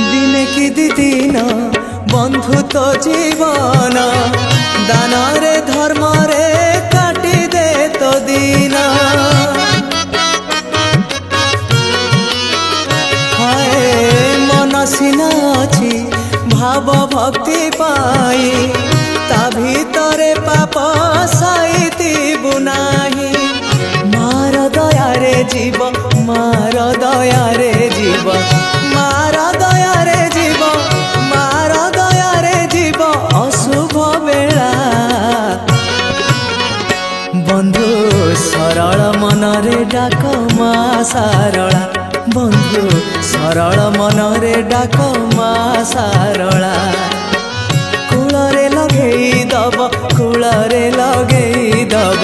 दिने कि दिन बंधु तो जीवन दान रे धर्म रे काटी दे तो दिन हाय मन सिना अछि भाव भक्ति पाई ता भीतरे पाप साइति बुनाही मार दया रे जीव मार दया रे जीव मार दया रे जीव मार दया रे जीव अशुभ बेला बंधु सरल मन रे डाक मा सारला बंधु सरल मन रे डाक मा सारला कूल रे लगेई दब कूल रे लगेई दब